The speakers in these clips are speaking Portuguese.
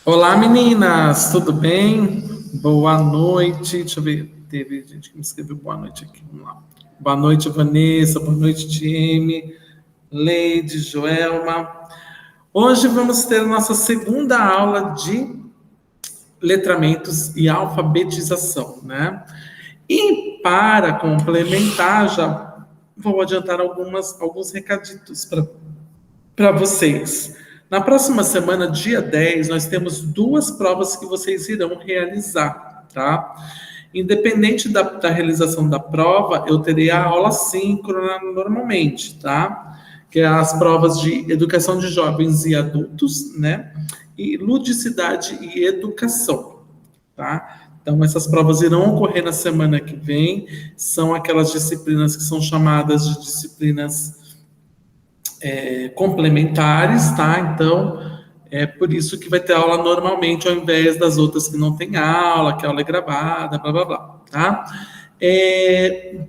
Olá, meninas, tudo bem? Boa noite. Deixa eu ver, teve gente que me escreveu boa noite aqui. Vamos lá. Boa noite, Vanessa. Boa noite, Tieme, Leide, Joelma. Hoje vamos ter nossa segunda aula de letramentos e alfabetização, né? E para complementar, já vou adiantar alguns recaditos para vocês. Na próxima semana, dia 10, nós temos duas provas que vocês irão realizar, tá? Independente da realização da prova, eu terei a aula síncrona normalmente, tá? Que é as provas de educação de jovens e adultos, né? E ludicidade e educação, tá? Então, essas provas irão ocorrer na semana que vem, são aquelas disciplinas que são chamadas de disciplinas complementares, tá? Então, é por isso que vai ter aula normalmente, ao invés das outras que não tem aula, que a aula é gravada, blá, blá, blá, tá?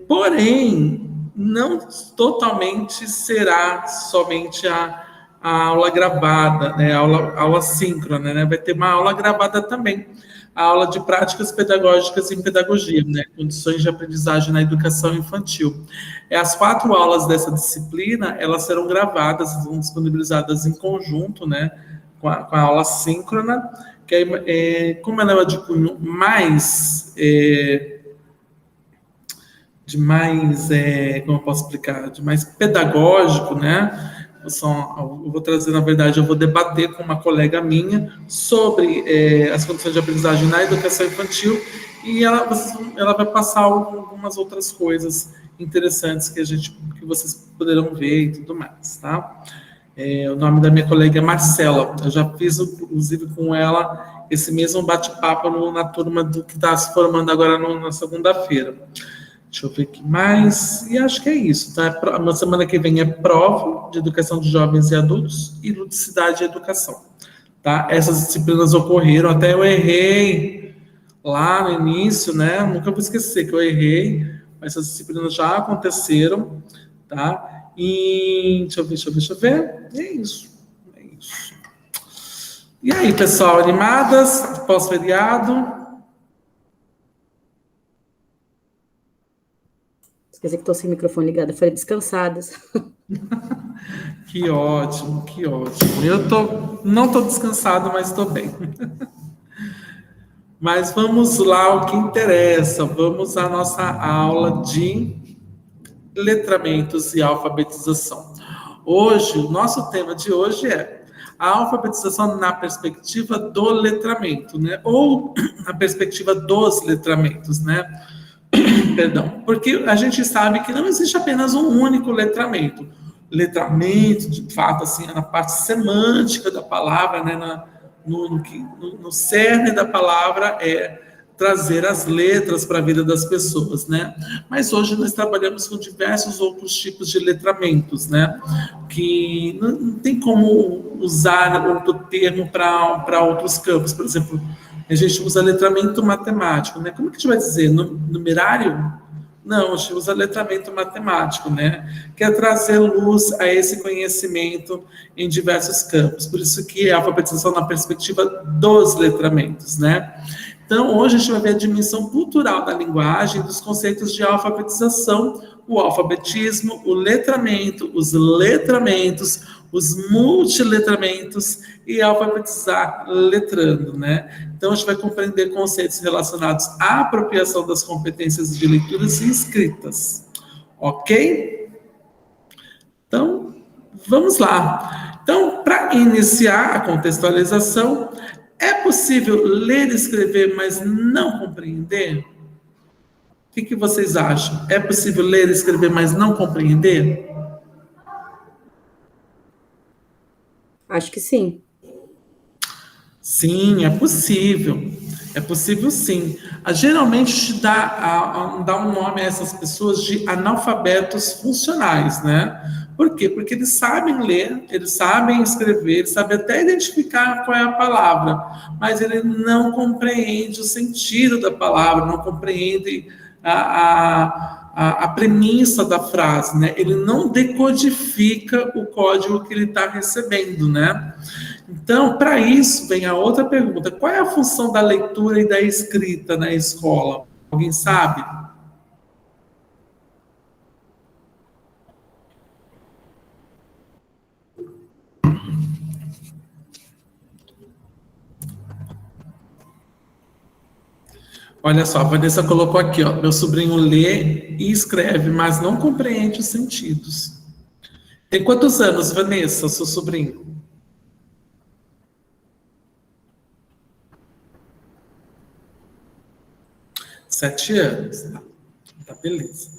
Porém, não totalmente será somente a aula gravada, né? A aula síncrona, né? Vai ter uma aula gravada também, a aula de práticas pedagógicas em pedagogia, né? Condições de aprendizagem na educação infantil. As 4 aulas dessa disciplina, elas serão gravadas, são disponibilizadas em conjunto, né? Com a aula síncrona, que como ela é de cunho como eu posso explicar, de mais pedagógico, né? Eu vou trazer, na verdade, eu vou debater com uma colega minha sobre as condições de aprendizagem na educação infantil e ela vai passar algumas outras coisas interessantes que vocês poderão ver e tudo mais, tá? O nome da minha colega é Marcela. Eu já fiz, inclusive, com ela esse mesmo bate-papo na turma que está se formando agora na segunda-feira. Deixa eu ver aqui mais. E acho que é isso, tá? Na semana que vem é prova de educação de jovens e adultos e ludicidade e educação, tá? Essas disciplinas ocorreram, até eu errei lá no início, né? Nunca vou esquecer que eu errei, mas essas disciplinas já aconteceram, tá? E deixa eu ver. É isso. E aí, pessoal, animadas? Pós-feriado? Quer dizer que estou sem o microfone ligado. Eu falei descansadas. Que ótimo, que ótimo. Não estou descansado, mas estou bem. Mas vamos lá ao que interessa. Vamos à nossa aula de letramentos e alfabetização. Hoje, o nosso tema de hoje é a alfabetização na perspectiva do letramento, né? Ou na perspectiva dos letramentos, né? Perdão, porque a gente sabe que não existe apenas um único letramento. Letramento, de fato, assim, na parte semântica da palavra, né, no cerne da palavra é trazer as letras para a vida das pessoas, né? Mas hoje nós trabalhamos com diversos outros tipos de letramentos, né? Que não tem como usar outro termo para outros campos. Por exemplo, a gente usa letramento matemático, né? Como que a gente vai dizer? Numerário? Não, a gente usa letramento matemático, né? Que é trazer luz a esse conhecimento em diversos campos. Por isso que é a alfabetização na perspectiva dos letramentos, né? Então, hoje a gente vai ver a dimensão cultural da linguagem, dos conceitos de alfabetização, o alfabetismo, o letramento, os letramentos, os multiletramentos e alfabetizar letrando, né? Então, a gente vai compreender conceitos relacionados à apropriação das competências de leituras e escritas, ok? Então, vamos lá. Então, para iniciar a contextualização, é possível ler e escrever, mas não compreender? O que vocês acham? É possível ler e escrever, mas não compreender? Acho que sim. Sim, é possível. É possível, sim. Geralmente a gente dá um nome a essas pessoas de analfabetos funcionais, né? Por quê? Porque eles sabem ler, eles sabem escrever, eles sabem até identificar qual é a palavra, mas ele não compreende o sentido da palavra, não compreende a premissa da frase, né? Ele não decodifica o código que ele está recebendo, né? Então, para isso, vem a outra pergunta. Qual é a função da leitura e da escrita na escola? Alguém sabe? Olha só, a Vanessa colocou aqui, ó. Meu sobrinho lê e escreve, mas não compreende os sentidos. Tem quantos anos, Vanessa, seu sobrinho? 7 anos. Tá, beleza.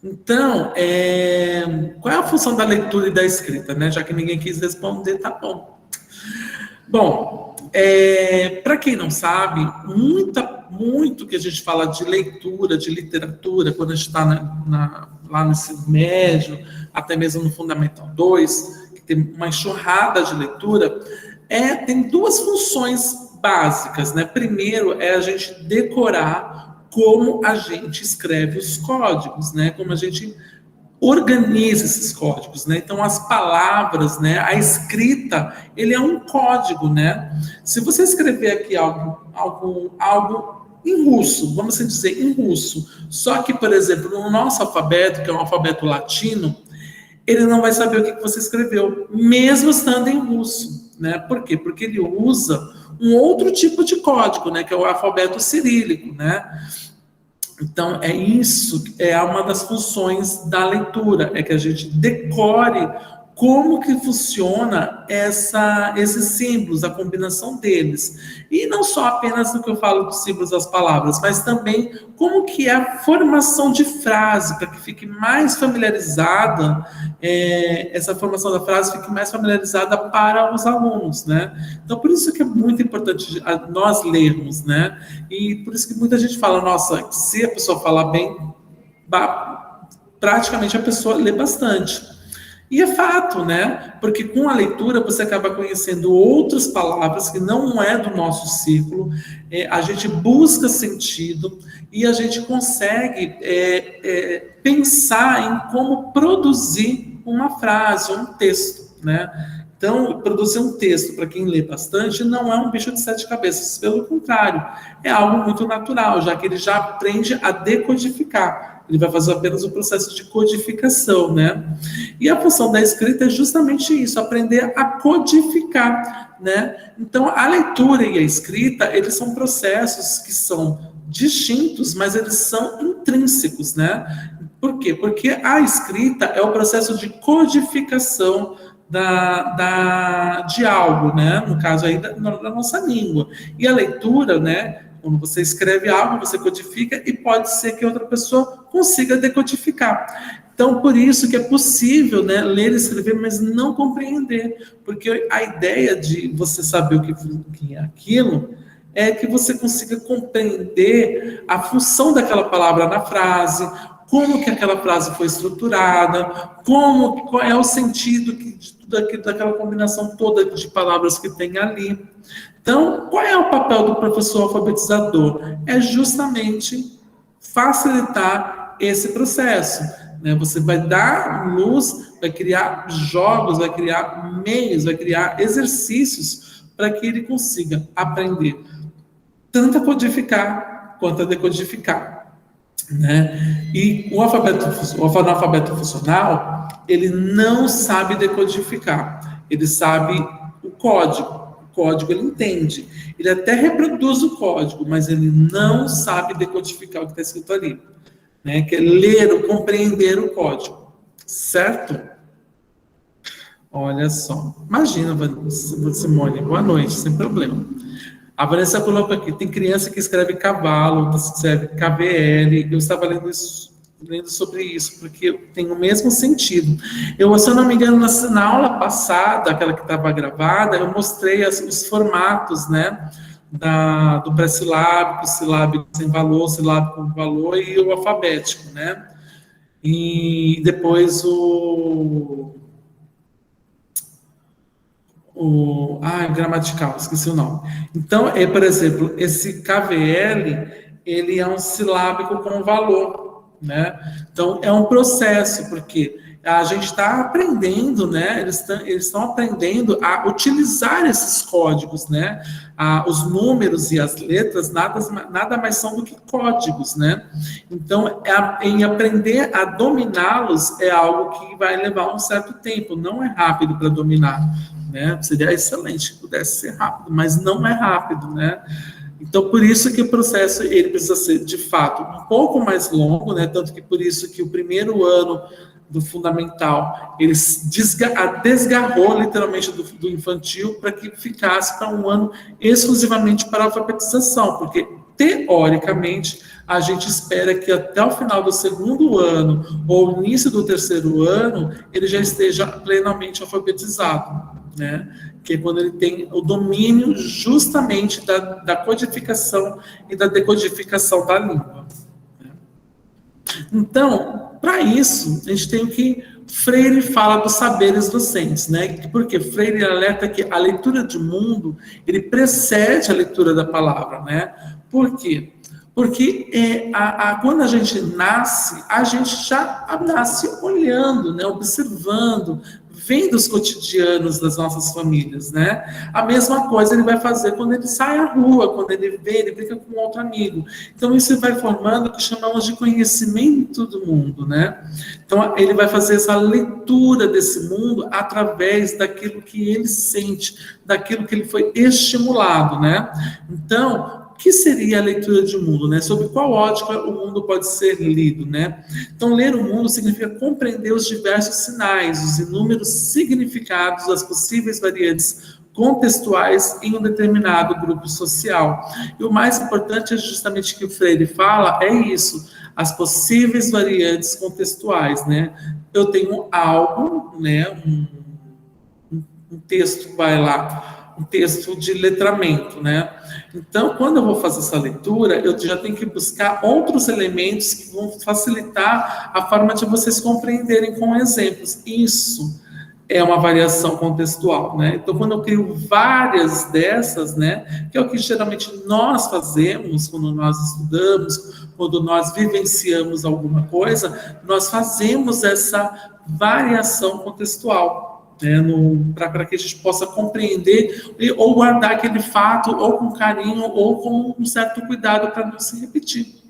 Então, qual é a função da leitura e da escrita, né? Já que ninguém quis responder, tá bom. Bom, para quem não sabe, muito que a gente fala de leitura, de literatura, quando a gente está lá no ensino médio, até mesmo no Fundamental 2, que tem uma enxurrada de leitura, tem duas funções básicas, né? Primeiro é a gente decorar como a gente escreve os códigos, né? Como a gente organiza esses códigos, né? Então as palavras, né? A escrita, ele é um código, né? Se você escrever aqui algo em russo, vamos assim dizer, em russo, só que, por exemplo, no nosso alfabeto, que é um alfabeto latino, ele não vai saber o que você escreveu, mesmo estando em russo, né? Por quê? Porque ele usa um outro tipo de código, né? Que é o alfabeto cirílico, né? Então, é uma das funções da leitura, é que a gente decore como que funciona esses símbolos, a combinação deles. E não só apenas no que eu falo dos símbolos das palavras, mas também como que é a formação de frase, para que fique mais familiarizada, essa formação da frase fique mais familiarizada para os alunos, né? Então, por isso que é muito importante nós lermos, né? E por isso que muita gente fala, nossa, se a pessoa falar bem, praticamente a pessoa lê bastante. E é fato, né? Porque com a leitura você acaba conhecendo outras palavras que não é do nosso ciclo, a gente busca sentido e a gente consegue pensar em como produzir uma frase, um texto, né? Então, produzir um texto, para quem lê bastante, não é um bicho de 7 cabeças, pelo contrário, é algo muito natural, já que ele já aprende a decodificar. Ele vai fazer apenas o processo de codificação, né? E a função da escrita é justamente isso, aprender a codificar, né? Então, a leitura e a escrita, eles são processos que são distintos, mas eles são intrínsecos, né? Por quê? Porque a escrita é o processo de codificação de algo, né? No caso aí da nossa língua. E a leitura, né? Quando você escreve algo, você codifica e pode ser que outra pessoa consiga decodificar. Então, por isso que é possível, né, ler e escrever, mas não compreender. Porque a ideia de você saber o que é aquilo é que você consiga compreender a função daquela palavra na frase, como que aquela frase foi estruturada, qual é o sentido daquela combinação toda de palavras que tem ali. Então, qual é o papel do professor alfabetizador? É justamente facilitar esse processo, né? Você vai dar luz, vai criar jogos, vai criar meios, vai criar exercícios para que ele consiga aprender tanto a codificar quanto a decodificar, né? E o analfabeto funcional, ele não sabe decodificar, ele sabe o código. O código ele entende, ele até reproduz o código, mas ele não sabe decodificar o que está escrito ali, né? Que é ler, compreender o código, certo? Olha só, imagina, Simone, boa noite, sem problema. A Vanessa colocou aqui, tem criança que escreve cavalo, que escreve KVL, eu estava lendo sobre isso, porque tem o mesmo sentido. Se eu não me engano, na aula passada, aquela que estava gravada, eu mostrei os formatos, né, do pré-silábico, silábico sem valor, silábico com valor e o alfabético, né, e depois gramatical, esqueci o nome. Então, por exemplo, esse KVL, ele é um silábico com valor, né? Então, é um processo, porque a gente está aprendendo, né? Eles estão aprendendo a utilizar esses códigos, né? Os números e as letras nada mais são do que códigos, né? Então, em aprender a dominá-los é algo que vai levar um certo tempo, não é rápido para dominar, né? Seria excelente se pudesse ser rápido, mas não é rápido, né? Então, por isso que o processo ele precisa ser, de fato, um pouco mais longo, né? Tanto que por isso que o primeiro ano do fundamental, ele desgarrou literalmente do infantil para que ficasse para um ano exclusivamente para a alfabetização, porque, teoricamente, a gente espera que até o final do segundo ano ou início do terceiro ano, ele já esteja plenamente alfabetizado, né? Que é quando ele tem o domínio justamente da codificação e da decodificação da língua. Então, para isso, a gente tem que Freire fala dos saberes docentes, né? Porque Freire alerta que a leitura de mundo, ele precede a leitura da palavra, né? Por quê? Porque quando a gente nasce, a gente já nasce olhando, né? Observando, vendo os cotidianos das nossas famílias, né? A mesma coisa ele vai fazer quando ele sai à rua, quando ele vê, ele brinca com outro amigo. Então, isso vai formando o que chamamos de conhecimento do mundo, né? Então, ele vai fazer essa leitura desse mundo através daquilo que ele sente, daquilo que ele foi estimulado, né? Então, o que seria a leitura de mundo, né? Sobre qual ótica o mundo pode ser lido, né? Então, ler o mundo significa compreender os diversos sinais, os inúmeros significados, as possíveis variantes contextuais em um determinado grupo social. E o mais importante é justamente que o Freire fala, é isso, as possíveis variantes contextuais, né? Eu tenho algo, né? Um texto vai lá, um texto de letramento, né? Então, quando eu vou fazer essa leitura, eu já tenho que buscar outros elementos que vão facilitar a forma de vocês compreenderem com exemplos. Isso é uma variação contextual, né? Então, quando eu crio várias dessas, né, que é o que geralmente nós fazemos quando nós estudamos, quando nós vivenciamos alguma coisa, nós fazemos essa variação contextual, né, para que a gente possa compreender ou guardar aquele fato ou com carinho ou com um certo cuidado para não se repetir,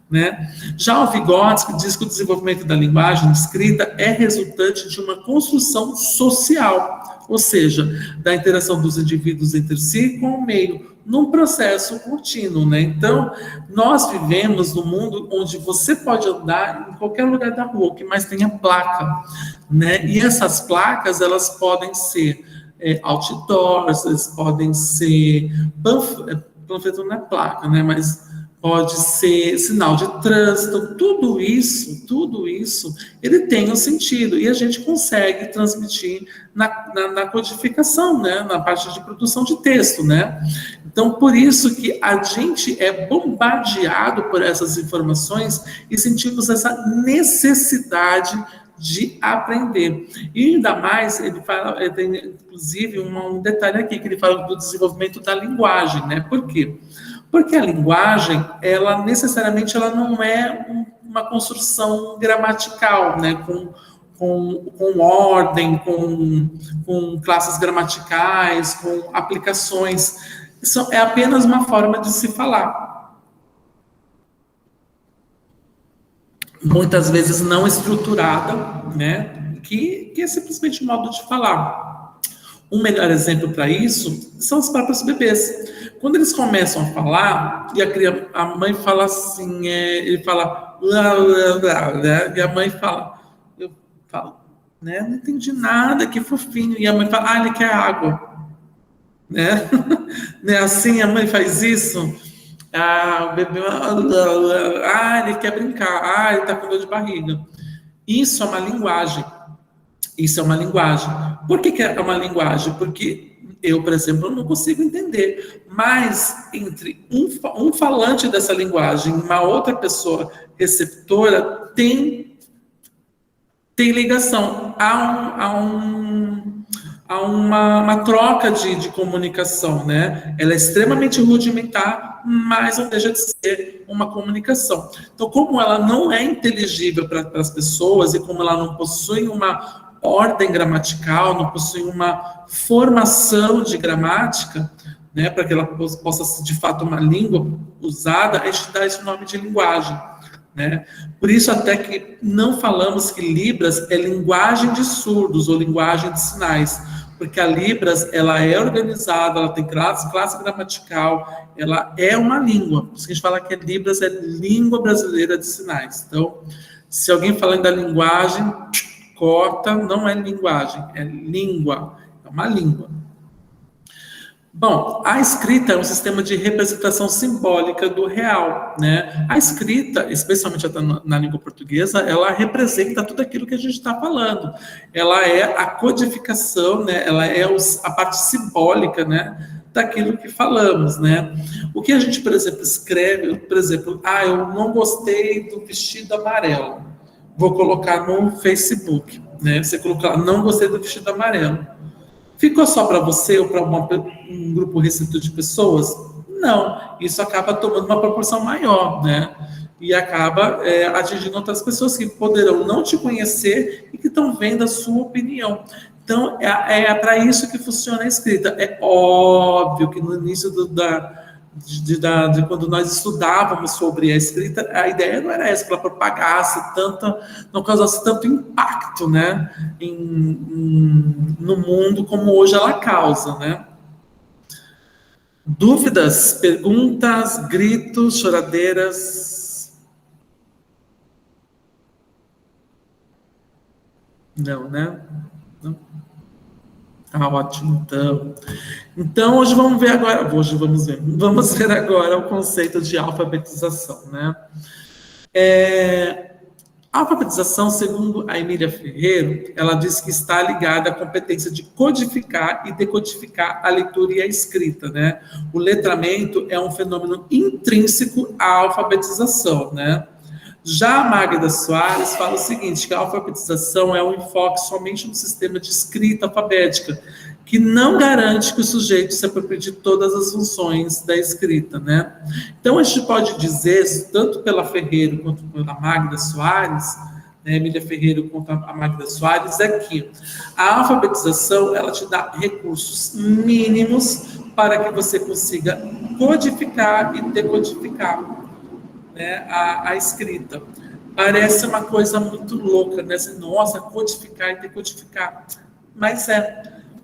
né? Já o Vygotsky diz que o desenvolvimento da linguagem escrita é resultante de uma construção social, ou seja, da interação dos indivíduos entre si com o meio, num processo contínuo, né? Então, nós vivemos num mundo onde você pode andar em qualquer lugar da rua, que mais tenha placa, né? E essas placas, elas podem ser outdoors, elas podem ser panfleto não é placa, né? Mas pode ser sinal de trânsito, tudo isso, ele tem um sentido, e a gente consegue transmitir na codificação, né, na parte de produção de texto, né? Então, por isso que a gente é bombardeado por essas informações e sentimos essa necessidade de aprender. E ainda mais, ele tem inclusive um detalhe aqui, que ele fala do desenvolvimento da linguagem, né? Por quê? Porque a linguagem, ela necessariamente ela não é uma construção gramatical, né? Com ordem, com classes gramaticais, com aplicações. Isso é apenas uma forma de se falar. Muitas vezes não estruturada, né? Que é simplesmente um modo de falar. Um melhor exemplo para isso são os próprios bebês. Quando eles começam a falar, e a mãe fala assim, ele fala, né? E a mãe fala, eu falo, né? Não entendi nada, que fofinho. E a mãe fala, ele quer água, né? Né? Assim a mãe faz isso. O bebê, ele quer brincar, ele está com dor de barriga. Isso é uma linguagem. Isso é uma linguagem. Por que é uma linguagem? Porque eu, por exemplo, não consigo entender. Mas entre um falante dessa linguagem e uma outra pessoa receptora tem ligação. Há uma troca de comunicação, né? Ela é extremamente rudimentar, mas não deixa de ser uma comunicação. Então, como ela não é inteligível para as pessoas e como ela não possui uma ordem gramatical, não possui uma formação de gramática, né, para que ela possa ser de fato uma língua usada, a gente dá esse nome de linguagem, né? Por isso até que não falamos que Libras é linguagem de surdos ou linguagem de sinais, porque a Libras ela é organizada, ela tem classe gramatical, ela é uma língua. Por isso que a gente fala que Libras é língua brasileira de sinais. Então, se alguém falando da linguagem, corta, não é linguagem, é língua, é uma língua. Bom, a escrita é um sistema de representação simbólica do real, né? A escrita, especialmente na língua portuguesa, ela representa tudo aquilo que a gente está falando. Ela é a codificação, né? Ela é a parte simbólica, né? Daquilo que falamos, né? O que a gente, por exemplo, escreve, por exemplo, eu não gostei do vestido amarelo. Vou colocar no Facebook, né? Você colocar, não gostei do vestido amarelo. Ficou só para você ou para um grupo restrito de pessoas? Não, isso acaba tomando uma proporção maior, né? E acaba atingindo outras pessoas que poderão não te conhecer e que estão vendo a sua opinião. Então, é para isso que funciona a escrita. É óbvio que no início de quando nós estudávamos sobre a escrita, a ideia não era essa, que ela propagasse não causasse tanto impacto, né, no mundo como hoje ela causa, né? Dúvidas, perguntas, gritos, choradeiras? Não, né? Não. Tá ótimo, então. Então, hoje vamos ver agora. Vamos ver agora o conceito de alfabetização, né? A alfabetização, segundo a Emília Ferreiro, ela diz que está ligada à competência de codificar e decodificar a leitura e a escrita, né? O letramento é um fenômeno intrínseco à alfabetização, né? Já a Magda Soares fala o seguinte, que a alfabetização é um enfoque somente no sistema de escrita alfabética, que não garante que o sujeito se aproprie de todas as funções da escrita, né? Então, a gente pode dizer, tanto pela Ferreiro quanto pela Magda Soares, né, Emília Ferreiro quanto a Magda Soares, é que a alfabetização, ela te dá recursos mínimos para que você consiga codificar e decodificar, né, a escrita. Parece uma coisa muito louca, né? Nossa, codificar e decodificar. Mas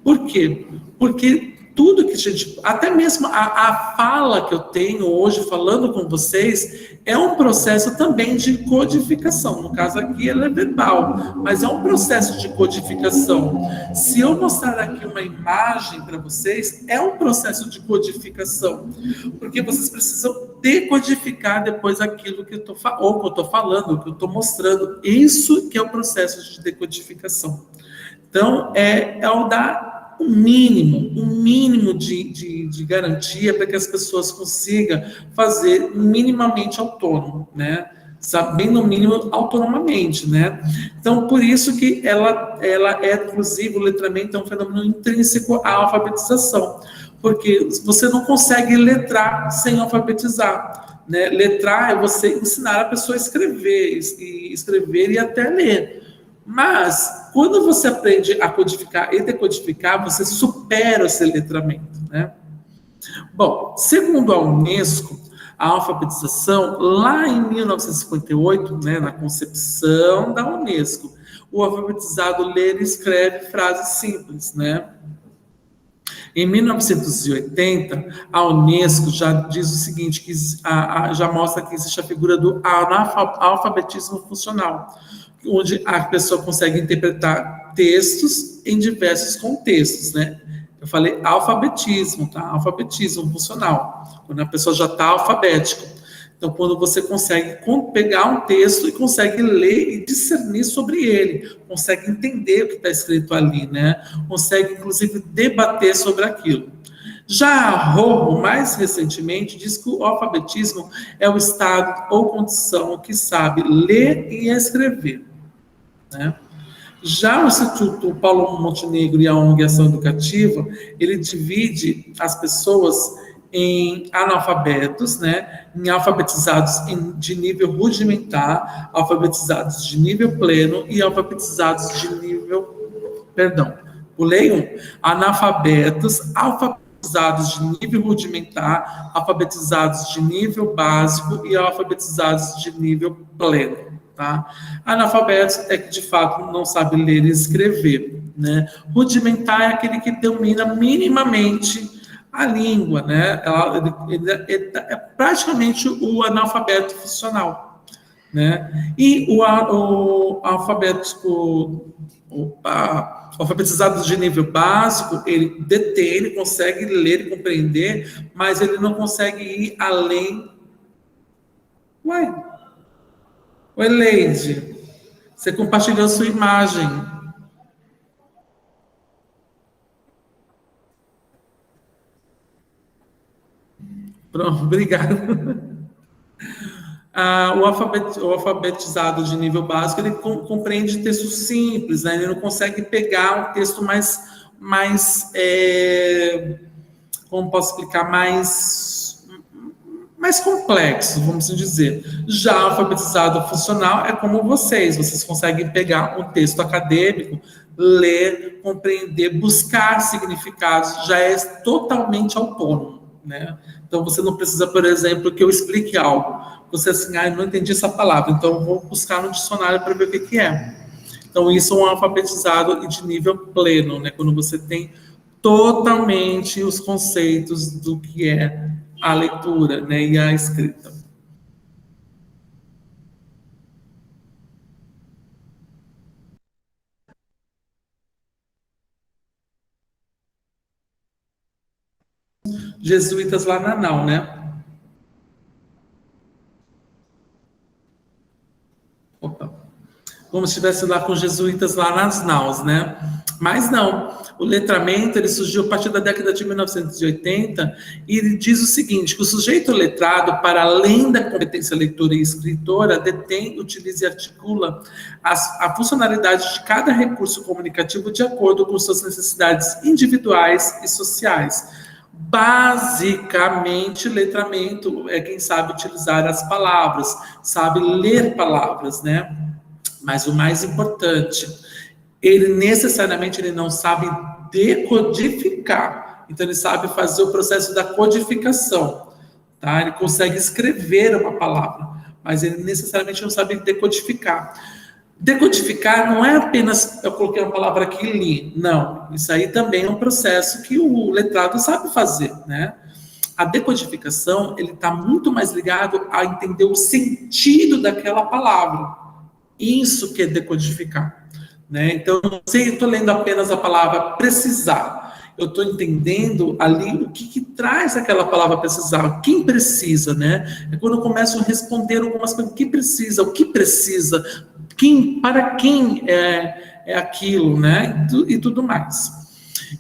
Por quê? Porque tudo que a gente... Até mesmo a fala que eu tenho hoje, falando com vocês, é um processo também de codificação. No caso aqui, ela é verbal, mas é um processo de codificação. Se eu mostrar aqui uma imagem para vocês, é um processo de codificação. Porque vocês precisam decodificar depois aquilo que eu estou falando, o que eu estou mostrando. Isso que é o processo de decodificação. Então, é o dar um mínimo de garantia para que as pessoas consigam fazer minimamente autônomo, né? Sabendo o mínimo autonomamente, né? Então, por isso que ela inclusive, o letramento é um fenômeno intrínseco à alfabetização, porque você não consegue letrar sem alfabetizar, né? Letrar é você ensinar a pessoa a escrever e até ler. Mas, quando você aprende a codificar e decodificar, você supera esse letramento, né? Bom, segundo a Unesco, a alfabetização, lá em 1958, né, na concepção da Unesco, o alfabetizado lê e escreve frases simples, né? Em 1980, a Unesco já diz o seguinte, que já mostra que existe a figura do analfabetismo funcional, onde a pessoa consegue interpretar textos em diversos contextos, né? Eu falei alfabetismo, tá? Alfabetismo funcional, quando a pessoa já está alfabética. Então, quando você consegue pegar um texto e consegue ler e discernir sobre ele, consegue entender o que está escrito ali, né? Consegue, inclusive, debater sobre aquilo. Já a Romo, mais recentemente, diz que o alfabetismo é o estado ou condição que sabe ler e escrever, né? Já o Instituto Paulo Montenegro e a ONG Ação Educativa, ele divide as pessoas em analfabetos, né, em alfabetizados de nível rudimentar, alfabetizados de nível pleno e alfabetizados de nível, perdão, pulei um, analfabetos, alfabetizados de nível rudimentar, alfabetizados de nível básico e alfabetizados de nível pleno. Tá? Analfabetos é que de fato não sabe ler e escrever, né? Rudimentar é aquele que domina minimamente a língua, né? Ele é praticamente o analfabeto funcional, né? E o alfabetizado de nível básico, ele detém, ele consegue ler e compreender, mas ele não consegue ir além. Ué, oi, Leide, você compartilhou sua imagem. Pronto, obrigado. O alfabetizado de nível básico, ele compreende texto simples, né? Ele não consegue pegar um texto como posso explicar, mais complexo, vamos dizer. Já o alfabetizado funcional é como vocês conseguem pegar um texto acadêmico, ler, compreender, buscar significados, já é totalmente autônomo, né? Então você não precisa, por exemplo, que eu explique algo. Você assim, eu não entendi essa palavra, então eu vou buscar no dicionário para ver o que é. Então isso é um alfabetizado de nível pleno, né? Quando você tem totalmente os conceitos do que é a leitura, né, e a escrita. Jesuítas lá na Nau, né? Opa. Como se estivesse lá com os jesuítas lá nas naus, né? Mas não, o letramento ele surgiu a partir da década de 1980 e ele diz o seguinte, que o sujeito letrado, para além da competência leitora e escritora, detém, utiliza e articula a funcionalidade de cada recurso comunicativo de acordo com suas necessidades individuais e sociais. Basicamente, letramento é quem sabe utilizar as palavras, sabe ler palavras, né? Mas o mais importante, ele não sabe decodificar. Então, ele sabe fazer o processo da codificação. Tá? Ele consegue escrever uma palavra, mas ele necessariamente não sabe decodificar. Decodificar não é apenas eu coloquei uma palavra aqui e li. Não, isso aí também é um processo que o letrado sabe fazer, né? A decodificação, ele está muito mais ligado a entender o sentido daquela palavra. Isso que é decodificar, né? Então, se eu estou lendo apenas a palavra precisar, eu estou entendendo ali o que traz aquela palavra precisar, quem precisa, né? É quando eu começo a responder algumas coisas, o que precisa, para quem é aquilo, né? E tudo mais.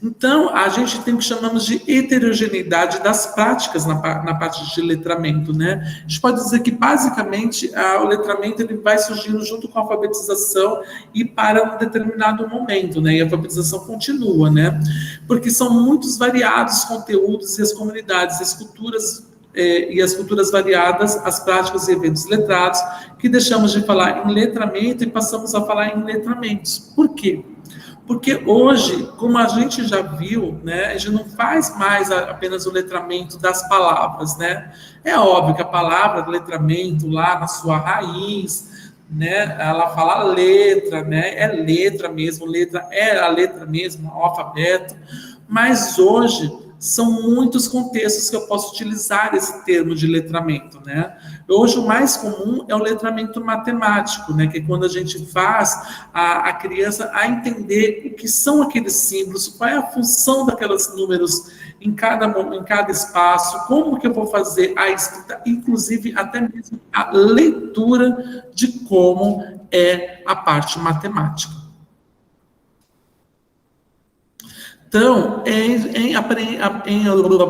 Então, a gente tem o que chamamos de heterogeneidade das práticas na parte de letramento, né? A gente pode dizer que, basicamente, o letramento ele vai surgindo junto com a alfabetização e para um determinado momento, né? E a alfabetização continua, né? Porque são muitos variados conteúdos e as comunidades, as culturas e as culturas variadas, as práticas e eventos letrados, que deixamos de falar em letramento e passamos a falar em letramentos. Por quê? Porque hoje, como a gente já viu, né, a gente não faz mais apenas o letramento das palavras, né? É óbvio que a palavra letramento lá na sua raiz, né, ela fala letra, né? É letra mesmo, letra é a letra mesmo, o alfabeto. Mas hoje são muitos contextos que eu posso utilizar esse termo de letramento, né? Hoje o mais comum é o letramento matemático, né? Que é quando a gente faz a criança a entender o que são aqueles símbolos, qual é a função daqueles números em cada espaço, como que eu vou fazer a escrita, inclusive até mesmo a leitura de como é a parte matemática. Então,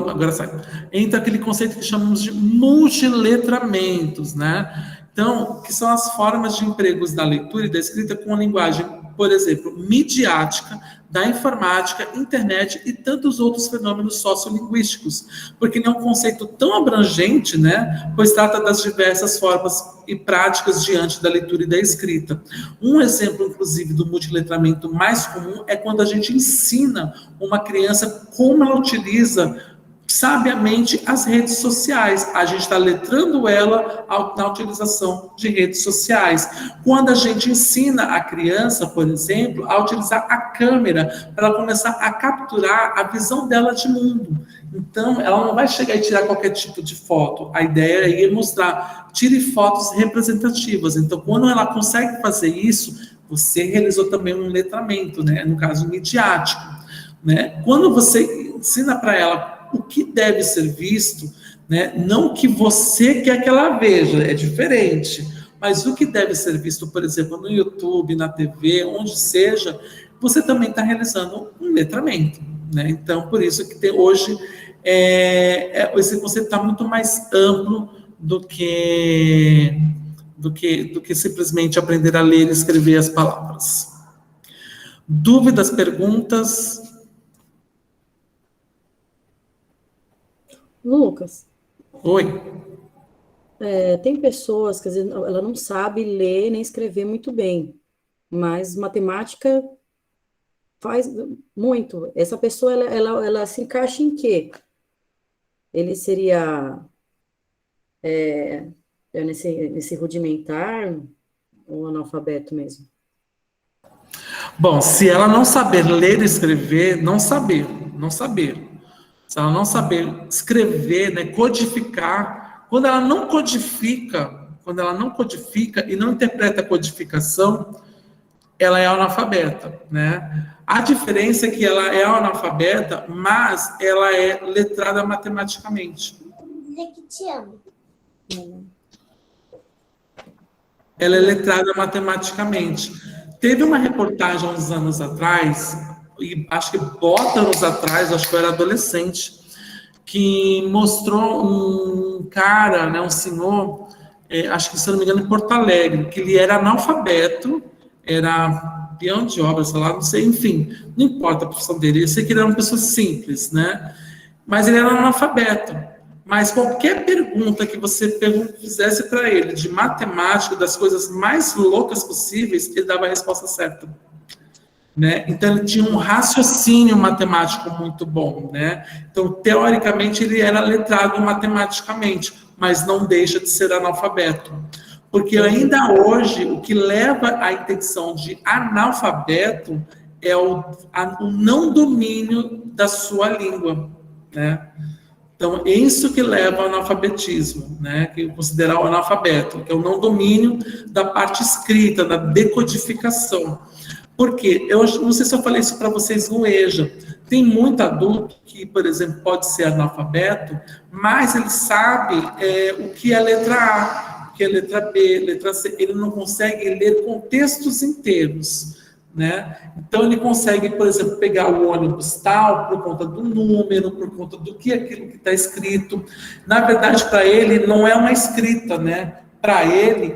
agora sai, entra aquele conceito que chamamos de multiletramentos, né? Então, que são as formas de empregos da leitura e da escrita com a linguagem por exemplo, midiática, da informática, internet e tantos outros fenômenos sociolinguísticos, porque é um conceito tão abrangente, né, pois trata das diversas formas e práticas diante da leitura e da escrita. Um exemplo, inclusive, do multiletramento mais comum é quando a gente ensina uma criança como ela utiliza sabiamente as redes sociais. A gente está letrando ela na utilização de redes sociais. Quando a gente ensina a criança, por exemplo, a utilizar a câmera para ela começar a capturar a visão dela de mundo. Então, ela não vai chegar e tirar qualquer tipo de foto. A ideia aí é mostrar, tire fotos representativas. Então, quando ela consegue fazer isso, você realizou também um letramento, né? No caso, midiático, né? Quando você ensina para ela o que deve ser visto, né? Não o que você quer que ela veja, é diferente, mas o que deve ser visto, por exemplo, no YouTube, na TV, onde seja, você também está realizando um letramento, né? Então, por isso que hoje esse conceito está muito mais amplo do que simplesmente aprender a ler e escrever as palavras. Dúvidas, perguntas? Lucas, Oi. tem pessoas que às vezes ela não sabe ler nem escrever muito bem, mas matemática faz muito. Essa pessoa, ela se encaixa em quê? Ele seria nesse rudimentar ou analfabeto mesmo? Bom, se ela não saber ler e escrever, não saber. Se ela não saber escrever, né, codificar, quando ela não codifica e não interpreta a codificação, ela é analfabeta, né? A diferença é que ela é analfabeta, mas ela é letrada matematicamente. Dizer que te amo. Ela é letrada matematicamente. Teve uma reportagem há uns anos atrás, e acho que anos atrás, acho que eu era adolescente, que mostrou um cara, né, um senhor, acho que, se eu não me engano, em Porto Alegre, que ele era analfabeto, era peão de obra, sei lá, não sei, enfim, não importa a profissão dele, eu sei que ele era uma pessoa simples, né? Mas ele era analfabeto. Mas qualquer pergunta que você fizesse para ele de matemática, das coisas mais loucas possíveis, ele dava a resposta certa. Né? Então, ele tinha um raciocínio matemático muito bom. Né? Então, teoricamente, ele era letrado matematicamente, mas não deixa de ser analfabeto. Porque ainda hoje, o que leva à intenção de analfabeto é o não domínio da sua língua. Né? Então, é isso que leva ao analfabetismo, né? Que considerar o analfabeto, que é o não domínio da parte escrita, da decodificação. Por quê? Eu não sei se eu falei isso para vocês no EJA. Tem muito adulto que, por exemplo, pode ser analfabeto, mas ele sabe o que é letra A, o que é letra B, letra C. Ele não consegue ler contextos inteiros. Né? Então ele consegue, por exemplo, pegar o ônibus tal por conta do número, por conta do que aquilo que está escrito. Na verdade, para ele não é uma escrita, né? Para ele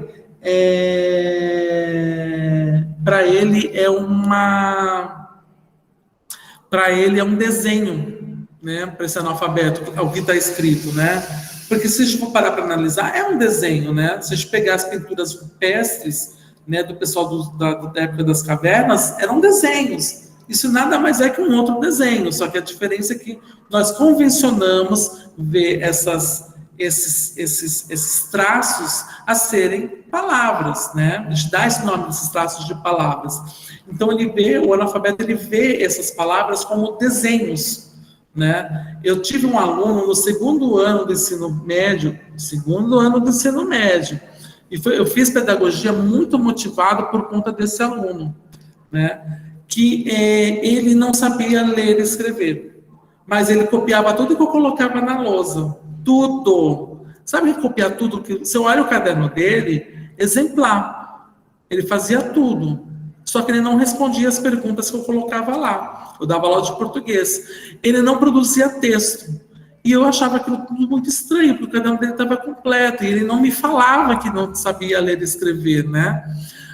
é um desenho, né? Para esse analfabeto, o que está escrito, né? Porque se a gente for parar para analisar, é um desenho, né? Se a gente pegar as pinturas rupestres, né, do pessoal da época das cavernas, eram desenhos. Isso nada mais é que um outro desenho, só que a diferença é que nós convencionamos ver esses traços a serem palavras, né? A gente dá esse nome desses traços de palavras. Então, o analfabeto, ele vê essas palavras como desenhos, né? Eu tive um aluno no segundo ano do ensino médio, e eu fiz pedagogia muito motivado por conta desse aluno, né? Que ele não sabia ler e escrever, mas ele copiava tudo que eu colocava na lousa, tudo. Sabe copiar tudo? Você olha o caderno dele, exemplar, ele fazia tudo, só que ele não respondia as perguntas que eu colocava lá. Eu dava aula de português, ele não produzia texto. E eu achava aquilo tudo muito estranho, porque o caderno dele estava completo, e ele não me falava que não sabia ler e escrever, né?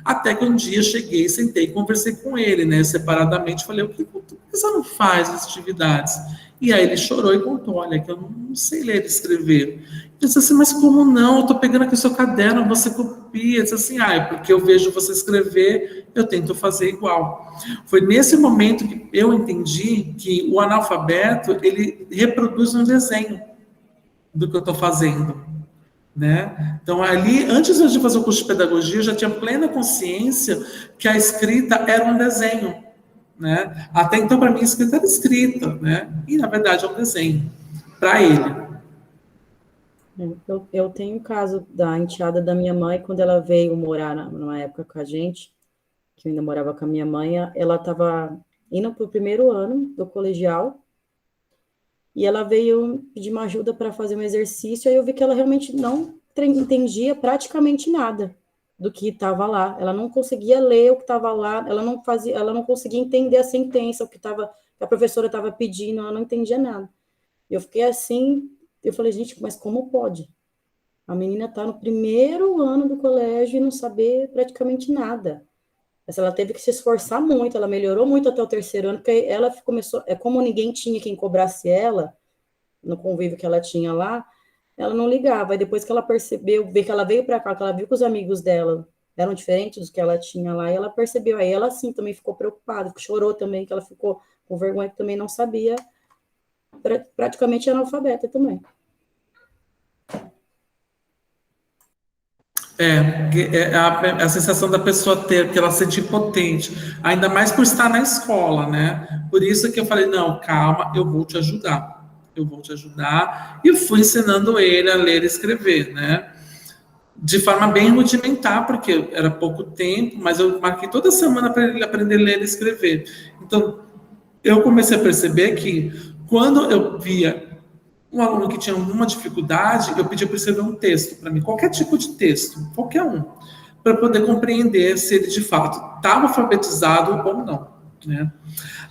Até que um dia cheguei, sentei e conversei com ele, né, separadamente, falei, o que você não faz as atividades? E aí ele chorou e contou, olha, que eu não sei ler e escrever. Eu disse assim, mas como não? Eu tô pegando aqui o seu caderno, você copia. Eu disse assim, é porque eu vejo você escrever, eu tento fazer igual. Foi nesse momento que eu entendi que o analfabeto, ele reproduz um desenho do que eu estou fazendo, né? Então, ali, antes de fazer o curso de pedagogia, eu já tinha plena consciência que a escrita era um desenho, né? Até então, para mim, a escrita era escrita, né? E, na verdade, é um desenho, para ele. Eu tenho o caso da enteada da minha mãe, quando ela veio morar numa época com a gente, que eu ainda morava com a minha mãe, ela estava indo para o primeiro ano do colegial, e ela veio pedir uma ajuda para fazer um exercício, aí eu vi que ela realmente não entendia praticamente nada do que estava lá. Ela não conseguia ler o que estava lá, ela não conseguia entender a sentença, o que a professora estava pedindo, ela não entendia nada. Eu fiquei assim, eu falei, gente, mas como pode? A menina está no primeiro ano do colégio e não saber praticamente nada. Ela teve que se esforçar muito, ela melhorou muito até o terceiro ano, porque ela começou, como ninguém tinha quem cobrasse ela, no convívio que ela tinha lá, ela não ligava. E depois que ela percebeu, ver que ela veio para cá, que ela viu que os amigos dela eram diferentes dos que ela tinha lá, e ela percebeu. Aí ela, sim, também ficou preocupada, chorou também, que ela ficou com vergonha, que também não sabia, praticamente analfabeta também. A sensação da pessoa ter, que ela se sente impotente, ainda mais por estar na escola, né? Por isso que eu falei, não, calma, eu vou te ajudar. Eu vou te ajudar. E fui ensinando ele a ler e escrever, né? De forma bem rudimentar, porque era pouco tempo, mas eu marquei toda semana para ele aprender a ler e escrever. Então, eu comecei a perceber que quando eu via um aluno que tinha alguma dificuldade, eu pedia para ele escrever um texto para mim, qualquer tipo de texto, qualquer um, para poder compreender se ele de fato estava alfabetizado ou não, né?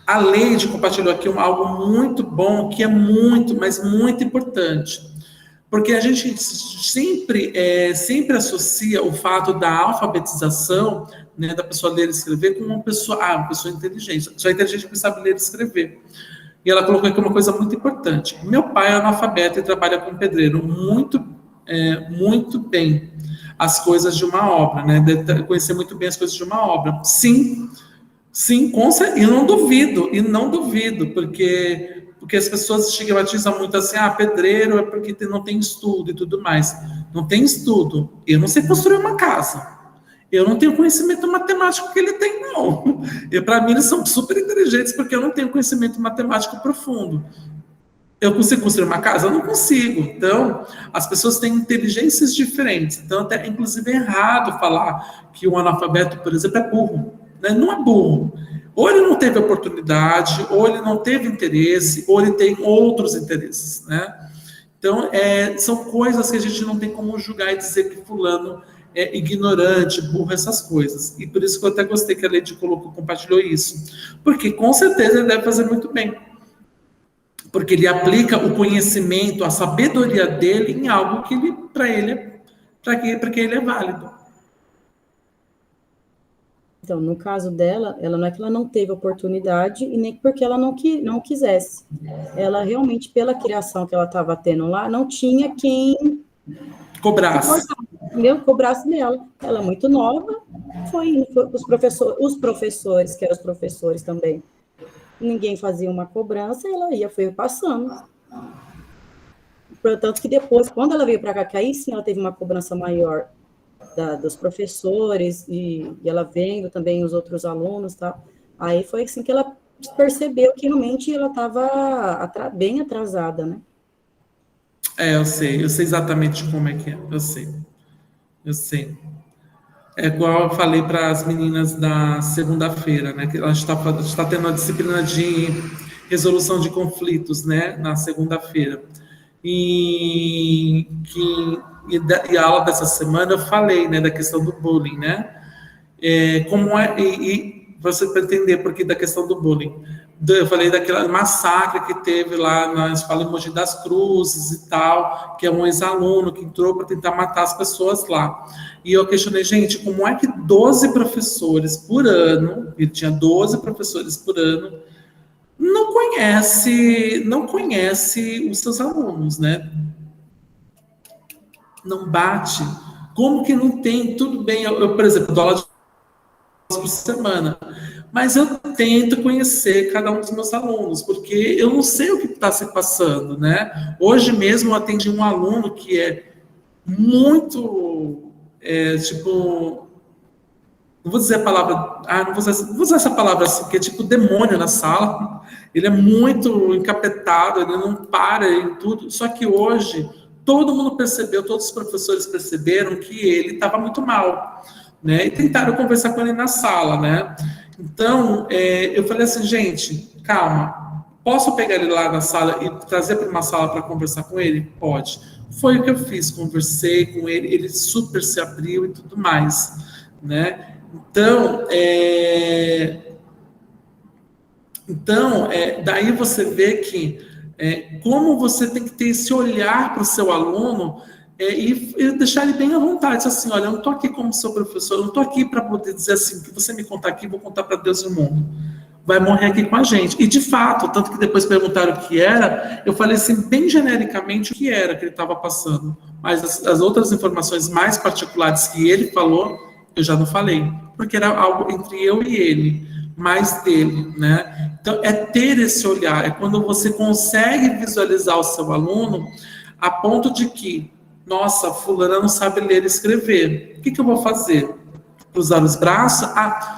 A Leide compartilhou aqui algo muito bom, que é muito, mas muito importante, porque a gente sempre associa o fato da alfabetização, né, da pessoa ler e escrever, com uma pessoa inteligente, só inteligente que sabe ler e escrever. E ela colocou aqui uma coisa muito importante. Meu pai é analfabeto e trabalha com pedreiro muito bem as coisas de uma obra, né? Deve conhecer muito bem as coisas de uma obra. Sim, sim, com certeza. E não duvido, porque as pessoas estigmatizam muito assim, pedreiro é porque não tem estudo e tudo mais. Não tem estudo. Eu não sei construir uma casa. Eu não tenho conhecimento matemático que ele tem, não. E para mim eles são super inteligentes porque eu não tenho conhecimento matemático profundo. Eu consigo construir uma casa? Eu não consigo. Então, as pessoas têm inteligências diferentes. Então, até inclusive é errado falar que um analfabeto, por exemplo, é burro. Né? Não é burro. Ou ele não teve oportunidade, ou ele não teve interesse, ou ele tem outros interesses, né? Então, são coisas que a gente não tem como julgar e dizer que fulano é ignorante, burro, essas coisas. E por isso que eu até gostei que a Leide compartilhou isso. Porque com certeza ele deve fazer muito bem. Porque ele aplica o conhecimento, a sabedoria dele em algo que para ele é válido. Então, no caso dela, ela não é que ela não teve oportunidade e nem porque ela não quisesse. Ela realmente, pela criação que ela estava tendo lá, não tinha quem cobrasse dela. Ela é muito nova, foi os professores, que eram os professores também. Ninguém fazia uma cobrança, ela foi passando. Portanto, que depois, quando ela veio para cá, que aí sim ela teve uma cobrança maior dos professores, e ela vendo também os outros alunos, tá? Aí foi assim que ela percebeu que realmente ela estava bem atrasada, né? Eu sei exatamente como é que é, eu sei. É igual eu falei para as meninas da segunda-feira, né? Que a gente está tendo uma disciplina de resolução de conflitos, né? Na segunda-feira. E a aula dessa semana eu falei, né? Da questão do bullying, né? Como é, e você para entender por que da questão do bullying. Eu falei daquele massacre que teve lá na escola em Mogi das Cruzes e tal, que é um ex-aluno que entrou para tentar matar as pessoas lá. E eu questionei, gente, como é que 12 professores por ano, ele tinha 12 professores por ano, não conhece os seus alunos, né? Não bate. Como que não tem? Tudo bem, por exemplo, dou aula de por semana, mas eu tento conhecer cada um dos meus alunos, porque eu não sei o que está se passando, né? Hoje mesmo eu atendi um aluno que é muito, tipo, não vou dizer a palavra, não vou usar essa palavra assim, que é tipo demônio na sala. Ele é muito encapetado, ele não para em tudo. Só que hoje todo mundo percebeu, todos os professores perceberam que ele estava muito mal, né? E tentaram conversar com ele na sala, né? Então, eu falei assim, gente, calma, posso pegar ele lá na sala e trazer para uma sala para conversar com ele? Pode. Foi o que eu fiz, conversei com ele, ele super se abriu e tudo mais, né? Então, daí você vê que como você tem que ter esse olhar para o seu aluno e deixar ele bem à vontade, assim, olha, eu não estou aqui como seu professor, eu não estou aqui para poder dizer assim, que você me contar aqui, vou contar para Deus e o mundo. Vai morrer aqui com a gente. E, de fato, tanto que depois perguntaram o que era, eu falei assim, bem genericamente o que era que ele estava passando. Mas as outras informações mais particulares que ele falou, eu já não falei, porque era algo entre eu e ele, mais dele, né? Então, é ter esse olhar, é quando você consegue visualizar o seu aluno a ponto de que, nossa, fulana não sabe ler e escrever, o que eu vou fazer? Cruzar os braços?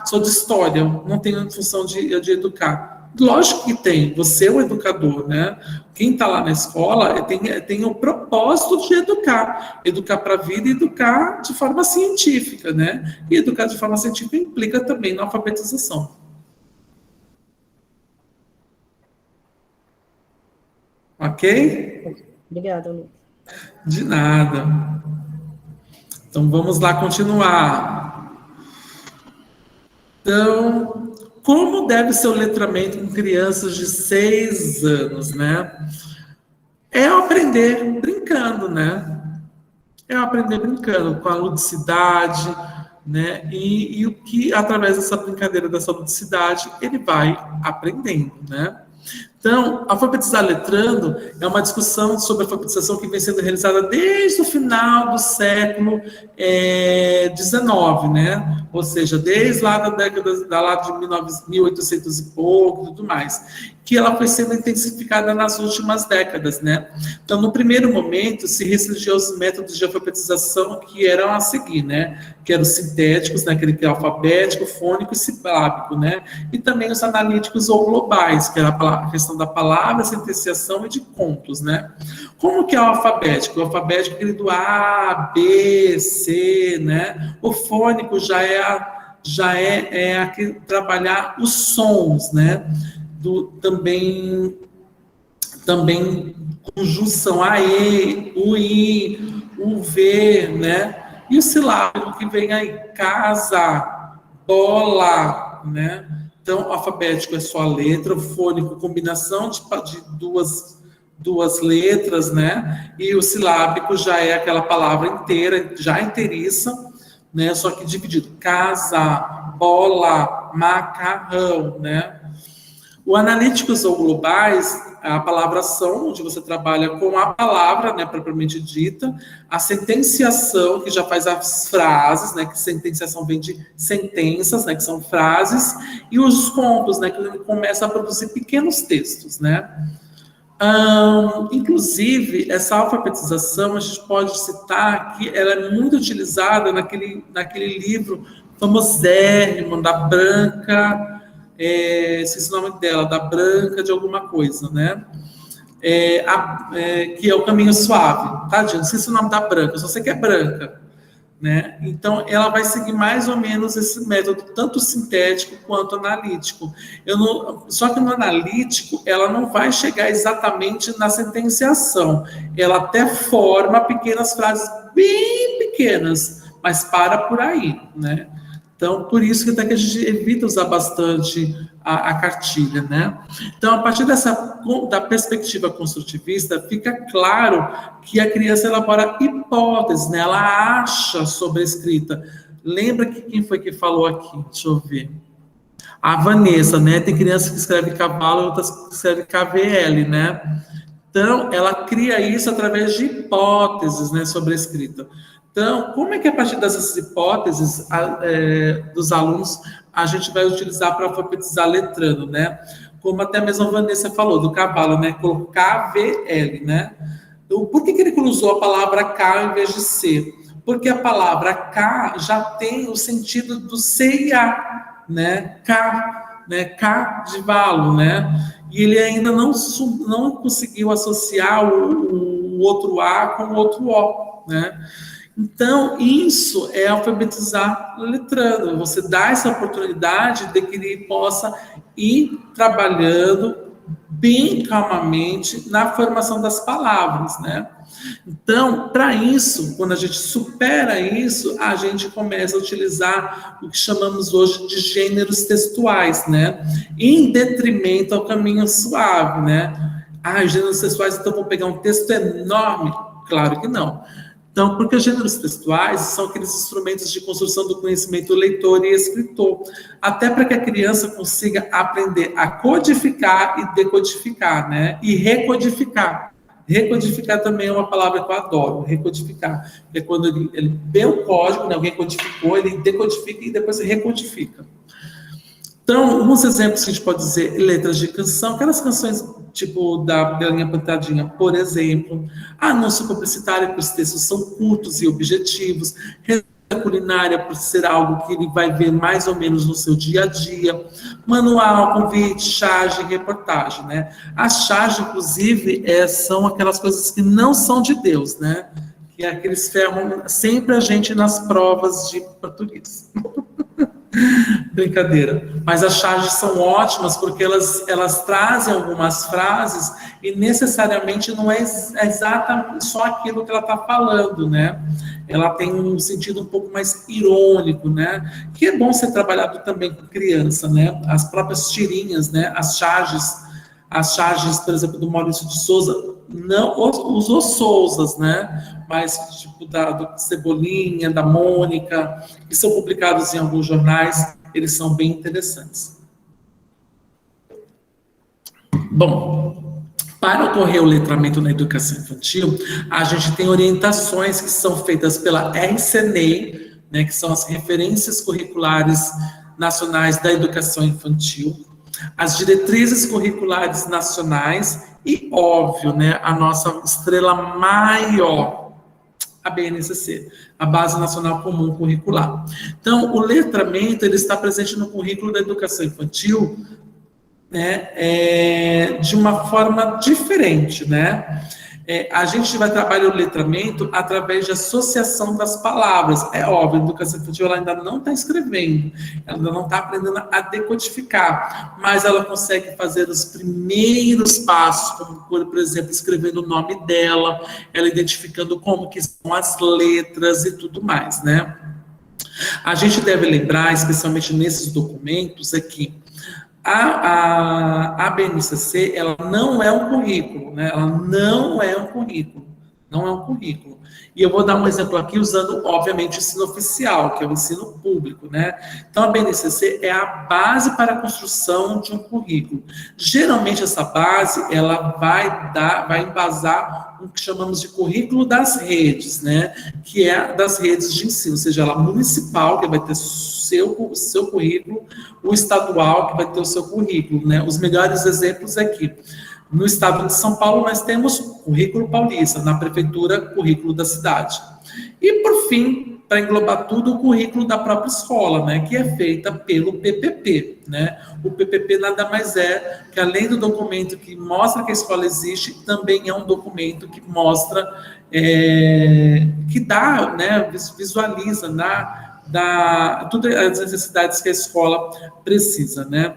Sou de história, não tenho função de educar. Lógico que tem, você é o educador, né? Quem está lá na escola tem o propósito de educar para a vida e educar de forma científica, né? E educar de forma científica implica também na alfabetização. Ok? Obrigada, Lu. De nada. Então vamos lá continuar. Então, como deve ser o letramento com crianças de 6 anos, né? É aprender brincando, né? É aprender brincando com a ludicidade, né? E o que, através dessa brincadeira, dessa ludicidade, ele vai aprendendo, né? Então, alfabetizar letrando é uma discussão sobre alfabetização que vem sendo realizada desde o final do século XIX, né? Ou seja, desde lá da década de 1800 e pouco, tudo mais, que ela foi sendo intensificada nas últimas décadas, né? Então, no primeiro momento, se restringiu aos métodos de alfabetização que eram a seguir, né? Que eram os sintéticos, né? Aquele que é alfabético, fônico e silábico, né? E também os analíticos ou globais, que era a questão da palavra, sentenciação e de contos, né? Como que é o alfabético? O alfabético é aquele do A, B, C, né? O fônico já é aquele trabalhar os sons, né? Também conjunção a E, o I, o V, né? E o silábico que vem aí, casa, bola, né? Então, o alfabético é só a letra, o fônico, combinação de duas letras, né? E o silábico já é aquela palavra inteira, já inteiriça, né? Só que dividido, casa, bola, macarrão, né? O analíticos ou globais, a palavra ação, onde você trabalha com a palavra, né, propriamente dita, a sentenciação, que já faz as frases, né, que sentenciação vem de sentenças, né, que são frases, e os contos, né, que começa a produzir pequenos textos, né. Inclusive, essa alfabetização, a gente pode citar que ela é muito utilizada naquele livro famosérrimo da Branca, esqueci o nome dela, da Branca de alguma coisa, né? Que é o Caminho Suave, tá, gente? Não sei se o nome da Branca, eu só sei que é Branca, né? Então, ela vai seguir mais ou menos esse método, tanto sintético quanto analítico. Só que no analítico, ela não vai chegar exatamente na sentenciação. Ela até forma pequenas frases bem pequenas, mas para por aí, né? Então, por isso que até que a gente evita usar bastante a cartilha, né? Então, a partir da perspectiva construtivista, fica claro que a criança elabora hipóteses, né? Ela acha sobre a escrita. Lembra que quem foi que falou aqui? Deixa eu ver. A Vanessa, né? Tem criança que escreve cavalo e outras que escreve KVL, né? Então, ela cria isso através de hipóteses, né, sobre a escrita. Então, como é que a partir dessas hipóteses dos alunos a gente vai utilizar para alfabetizar letrando, né? Como até mesmo a Vanessa falou, do cavalo, né? Colocar KVL, né? Então, por que ele usou a palavra K em vez de C? Porque a palavra K já tem o sentido do C e A, né? K, né? K de valo, né? E ele ainda não conseguiu associar o outro A com o outro O, né? Então, isso é alfabetizar letrando. Você dá essa oportunidade de que ele possa ir trabalhando bem calmamente na formação das palavras, né? Então, para isso, quando a gente supera isso, a gente começa a utilizar o que chamamos hoje de gêneros textuais, né? Em detrimento ao caminho suave, né? Gêneros textuais, então vou pegar um texto enorme? Claro que não. Então, porque os gêneros textuais são aqueles instrumentos de construção do conhecimento leitor e escritor, até para que a criança consiga aprender a codificar e decodificar, né? E recodificar. Recodificar também é uma palavra que eu adoro, recodificar. É quando ele vê o código, né? Alguém codificou, ele decodifica e depois recodifica. Então, alguns exemplos que a gente pode dizer, letras de canção, aquelas canções tipo da Belinha Pintadinha, por exemplo, anúncio publicitário, que os textos são curtos e objetivos, receita culinária, por ser algo que ele vai ver mais ou menos no seu dia a dia, manual, convite, charge, reportagem, né? As charges, inclusive, são aquelas coisas que não são de Deus, né? Que é que eles ferram sempre a gente nas provas de português. Brincadeira. Mas as charges são ótimas porque elas trazem algumas frases e necessariamente não é exatamente só aquilo que ela está falando, né? Ela tem um sentido um pouco mais irônico, né? Que é bom ser trabalhado também com criança, né? As próprias tirinhas, né? As charges, por exemplo, do Maurício de Souza, não os Souzas, né? Mas tipo do Cebolinha, da Mônica, que são publicados em alguns jornais, eles são bem interessantes. Bom, para ocorrer o letramento na educação infantil, a gente tem orientações que são feitas pela RCNEI, né, que são as referências curriculares nacionais da educação infantil, as diretrizes curriculares nacionais e, óbvio, né, a nossa estrela maior, a BNCC, a Base Nacional Comum Curricular. Então, o letramento ele está presente no currículo da educação infantil, né, de uma forma diferente, né? A gente vai trabalhar o letramento através de associação das palavras. É óbvio, a educação infantil ela ainda não está escrevendo, ela ainda não está aprendendo a decodificar, mas ela consegue fazer os primeiros passos, como, por exemplo, escrevendo o nome dela, ela identificando como que são as letras e tudo mais, né? A gente deve lembrar, especialmente nesses documentos, que a BNCC, ela não é um currículo, né? Ela não é um currículo. E eu vou dar um exemplo aqui usando, obviamente, o ensino oficial, que é o ensino público, né? Então, a BNCC é a base para a construção de um currículo. Geralmente, essa base, ela vai embasar o que chamamos de currículo das redes, né? Que é das redes de ensino, seja ela municipal, que vai ter seu currículo, o estadual, que vai ter o seu currículo, né? Os melhores exemplos aqui. No estado de São Paulo, nós temos currículo paulista, na prefeitura, currículo da cidade. E, por fim, para englobar tudo, o currículo da própria escola, né, que é feita pelo PPP. Né? O PPP nada mais é que, além do documento que mostra que a escola existe, também é um documento que mostra, que dá, né, visualiza, todas as necessidades que a escola precisa, né?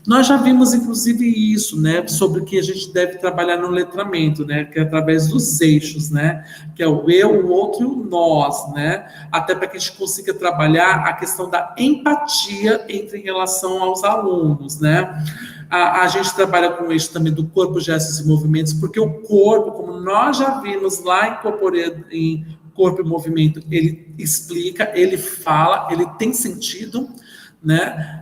Nós já vimos, inclusive, isso, né, sobre que a gente deve trabalhar no letramento, né, que é através dos eixos, né, que é o eu, o outro e o nós, né, até para que a gente consiga trabalhar a questão da empatia em relação aos alunos, né. A gente trabalha com o eixo também do corpo, gestos e movimentos, porque o corpo, como nós já vimos lá em Corpo e Movimento, ele explica, ele fala, ele tem sentido, né?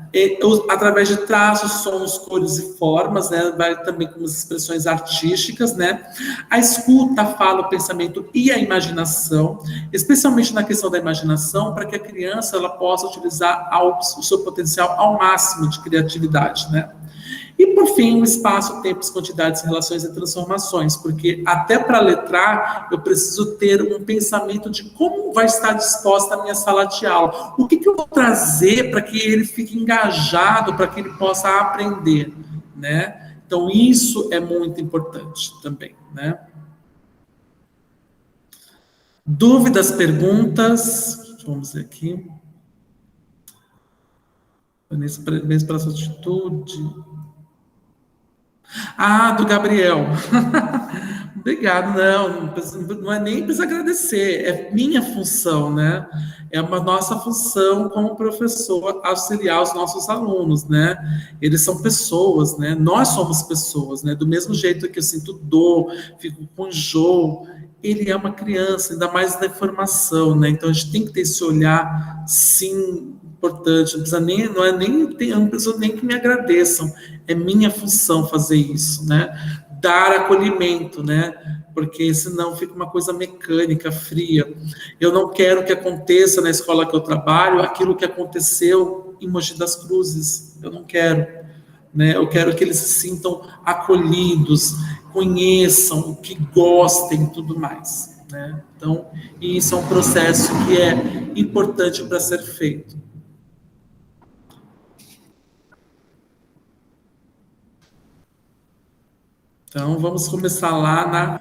Através de traços, sons, cores e formas, né? Vai também com as expressões artísticas, né? A escuta, a fala, o pensamento e a imaginação, especialmente na questão da imaginação, para que a criança ela possa utilizar o seu potencial ao máximo de criatividade, né? E, por fim, o espaço, tempos, quantidades, relações e transformações, porque até para letrar, eu preciso ter um pensamento de como vai estar disposta a minha sala de aula. O que eu vou trazer para que ele fique engajado, para que ele possa aprender, né? Então, isso é muito importante também, né? Dúvidas, perguntas? Vamos ver aqui. Nesse para essa atitude... do Gabriel. Obrigado, não é nem para agradecer, é minha função, né? É uma nossa função como professor auxiliar os nossos alunos, né? Eles são pessoas, né? Nós somos pessoas, né? Do mesmo jeito que eu sinto dor, fico com enjoo, ele é uma criança, ainda mais da formação, né? Então a gente tem que ter esse olhar, sim, importante. Não preciso nem que me agradeçam. É minha função fazer isso, né? Dar acolhimento, né? Porque senão fica uma coisa mecânica, fria. Eu não quero que aconteça na escola que eu trabalho aquilo que aconteceu em Mogi das Cruzes. Eu não quero, né? Eu quero que eles se sintam acolhidos, conheçam, que gostem e tudo mais, né? Então, isso é um processo que é importante para ser feito. Então, vamos começar lá na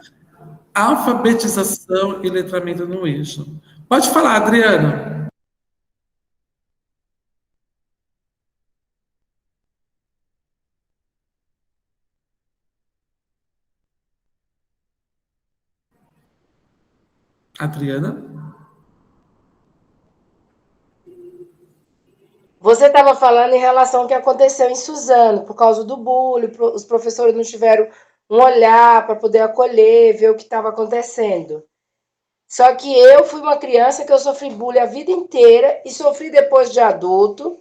alfabetização e letramento no eixo. Pode falar, Adriana. Adriana? Você estava falando em relação ao que aconteceu em Suzano, por causa do bullying, os professores não tiveram um olhar para poder acolher, ver o que estava acontecendo. Só que eu fui uma criança que eu sofri bullying a vida inteira e sofri depois de adulto,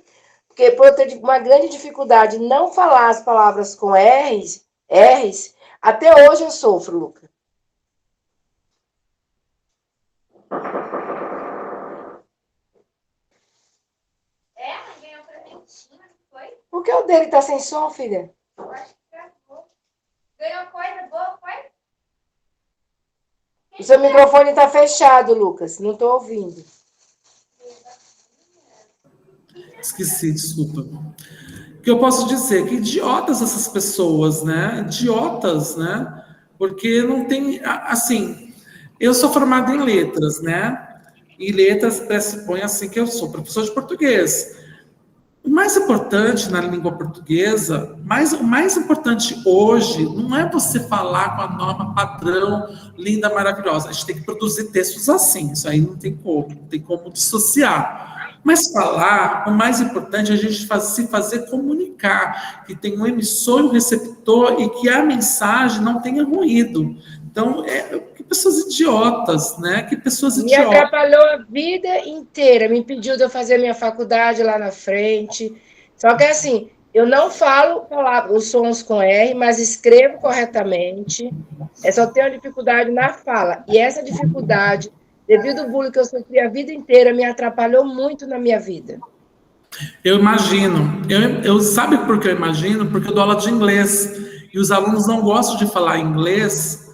porque por eu ter uma grande dificuldade em não falar as palavras com R's, até hoje eu sofro, Luca. Por que o dele tá sem som, filha? Eu acho que gravou. Ganhou coisa boa, foi? O seu microfone tá fechado, Lucas. Não tô ouvindo. Esqueci, desculpa. O que eu posso dizer? Que idiotas essas pessoas, né? Idiotas, né? Porque não tem... Assim, eu sou formada em letras, né? E letras pressupõe, assim, que eu sou professor de português. O mais importante na língua portuguesa, o mais importante hoje, não é você falar com a norma padrão, linda, maravilhosa. A gente tem que produzir textos assim, isso aí não tem como dissociar. Mas falar, o mais importante é a gente se fazer comunicar, que tem um emissor e um receptor e que a mensagem não tenha ruído. Então, que pessoas idiotas, né? Que pessoas idiotas. Me atrapalhou a vida inteira, me impediu de eu fazer minha faculdade lá na frente. Só que assim, eu não falo os sons com R, mas escrevo corretamente. Eu só tenho dificuldade na fala. E essa dificuldade, devido ao bullying que eu sofri a vida inteira, me atrapalhou muito na minha vida. Eu imagino. Sabe por que eu imagino? Porque eu dou aula de inglês. E os alunos não gostam de falar inglês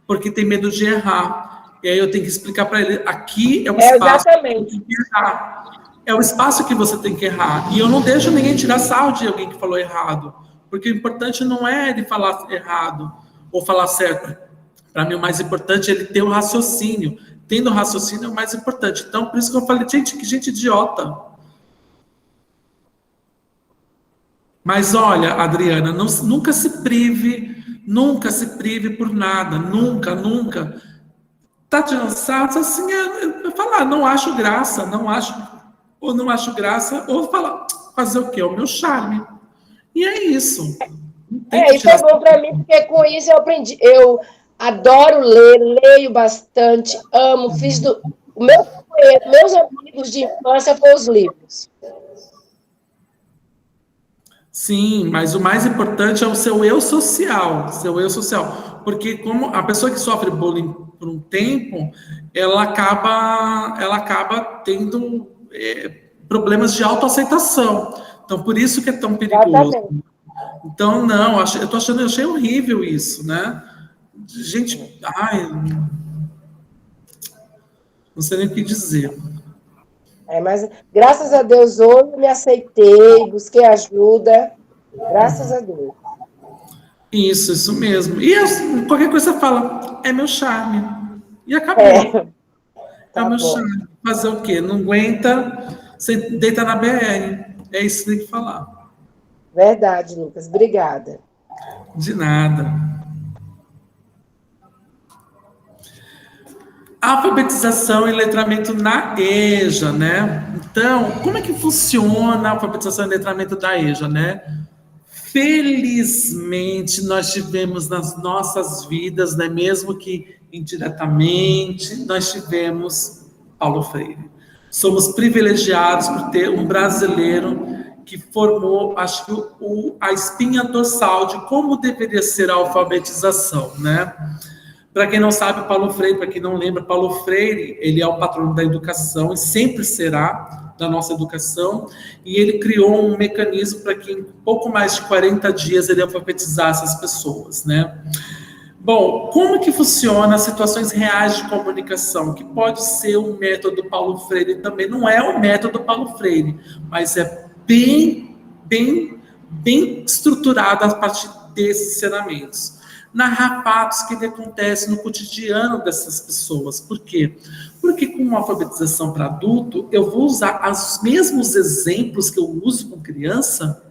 porque tem medo de errar. E aí eu tenho que explicar para ele, aqui é o espaço que você tem que errar. É o espaço que você tem que errar. E eu não deixo ninguém tirar sarro de alguém que falou errado. Porque o importante não é ele falar errado ou falar certo. Para mim, o mais importante é ele ter o raciocínio, tendo raciocínio é o mais importante. Então, por isso que eu falei, gente, que gente idiota. Mas olha, Adriana, nunca se prive por nada, nunca. Tá tirando sarro, assim, eu falar, não acho graça, não acho graça, ou falar, fazer o quê? É o meu charme. E é isso. Não tem que E foi bom para mim, porque com isso eu aprendi. Eu adoro ler, leio bastante, amo, fiz do. Meus amigos de infância foram os livros. Sim, mas o mais importante é o seu eu social, porque como a pessoa que sofre bullying por um tempo, ela acaba tendo problemas de autoaceitação. Então, por isso que é tão perigoso. Exatamente. Então, não, eu achei horrível isso, né? Gente, ai, não sei nem o que dizer. Mas graças a Deus hoje eu me aceitei, busquei ajuda. Graças a Deus. Isso mesmo. E qualquer coisa fala, é meu charme. E acabou. Tá É o meu bom. charme. Fazer o quê? Não aguenta, você deita na BR. É isso que tem que falar. Verdade, Lucas. Obrigada. De nada. Alfabetização e letramento na EJA, né? Então, como é que funciona a alfabetização e letramento da EJA, né? Felizmente, nós tivemos nas nossas vidas, né, mesmo que indiretamente, nós tivemos Paulo Freire. Somos privilegiados por ter um brasileiro que formou, acho que, a espinha dorsal de como deveria ser a alfabetização, né? Para quem não sabe, Paulo Freire, para quem não lembra, Paulo Freire, ele é o patrono da educação e sempre será da nossa educação, e ele criou um mecanismo para que em pouco mais de 40 dias ele alfabetizasse as pessoas, né? Bom, como que funciona as situações reais de comunicação? Que pode ser o método Paulo Freire também, não é o método Paulo Freire, mas é bem estruturado a partir desses ensinamentos. Narrar fatos que acontecem no cotidiano dessas pessoas. Por quê? Porque com uma alfabetização para adulto, eu vou usar os mesmos exemplos que eu uso com criança?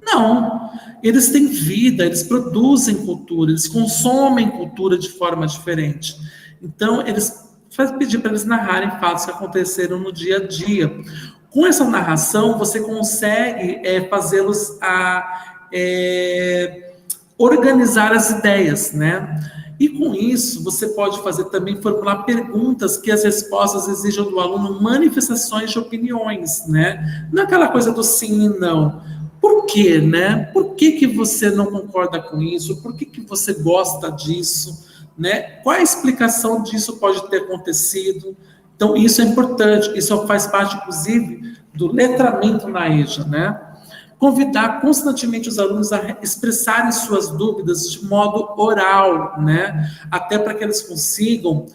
Não. Eles têm vida, eles produzem cultura, eles consomem cultura de forma diferente. Então, eles pedir para eles narrarem fatos que aconteceram no dia a dia. Com essa narração, você consegue fazê-los organizar as ideias, né? E com isso, você pode fazer também, formular perguntas que as respostas exijam do aluno manifestações de opiniões, né? Não é aquela coisa do sim e não. Por quê, né? Por que você não concorda com isso? Por que você gosta disso? Né? Qual a explicação disso pode ter acontecido? Então, isso é importante, isso faz parte, inclusive, do letramento na EJA, né? Convidar constantemente os alunos a expressarem suas dúvidas de modo oral, né? Até para que eles consigam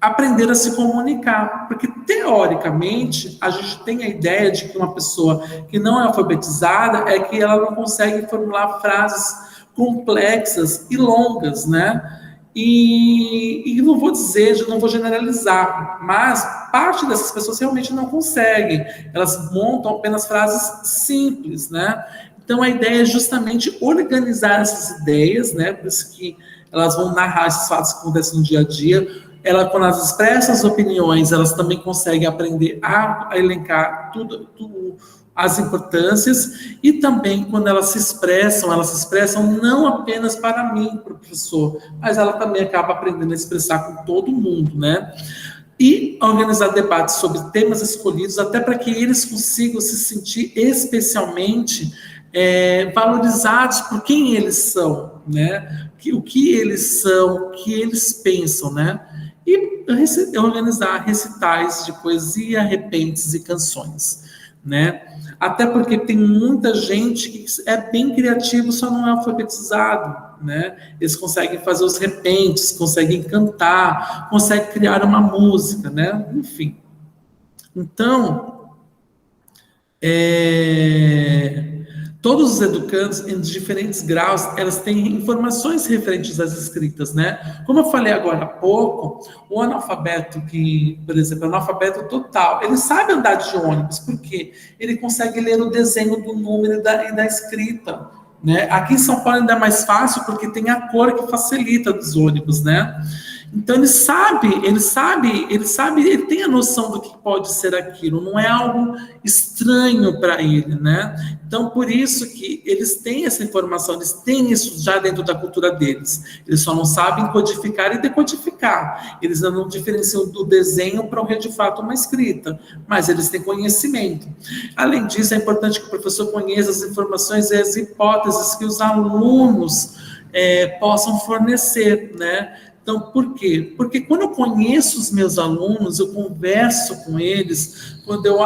aprender a se comunicar, porque teoricamente a gente tem a ideia de que uma pessoa que não é alfabetizada é que ela não consegue formular frases complexas e longas, né? E não vou dizer, não vou generalizar, mas parte dessas pessoas realmente não conseguem. Elas montam apenas frases simples, né? Então a ideia é justamente organizar essas ideias, né? Por isso que elas vão narrar esses fatos que acontecem no dia a dia. Quando elas expressam as opiniões, elas também conseguem aprender a elencar tudo as importâncias, e também quando elas se expressam não apenas para mim, professor, mas ela também acaba aprendendo a expressar com todo mundo, né? E organizar debates sobre temas escolhidos, até para que eles consigam se sentir especialmente valorizados por quem eles são, né? O que eles são, o que eles pensam, né? E organizar recitais de poesia, repentes e canções, né? Até porque tem muita gente que é bem criativo, só não é alfabetizado, né? Eles conseguem fazer os repentes, conseguem cantar, conseguem criar uma música, né? Enfim. Então, todos os educandos, em diferentes graus, elas têm informações referentes às escritas, né? Como eu falei agora há pouco, o analfabeto que, por exemplo, é analfabeto total, ele sabe andar de ônibus, porque ele consegue ler o desenho do número e da escrita, né? Aqui em São Paulo ainda é mais fácil, porque tem a cor que facilita dos ônibus, né? Então ele tem a noção do que pode ser aquilo, não é algo estranho para ele, né? Então, por isso que eles têm essa informação, eles têm isso já dentro da cultura deles. Eles só não sabem codificar e decodificar. Eles não diferenciam do desenho para o que é de fato uma escrita, mas eles têm conhecimento. Além disso, é importante que o professor conheça as informações e as hipóteses que os alunos possam fornecer, né? Então, por quê? Porque quando eu conheço os meus alunos, eu converso com eles, quando eu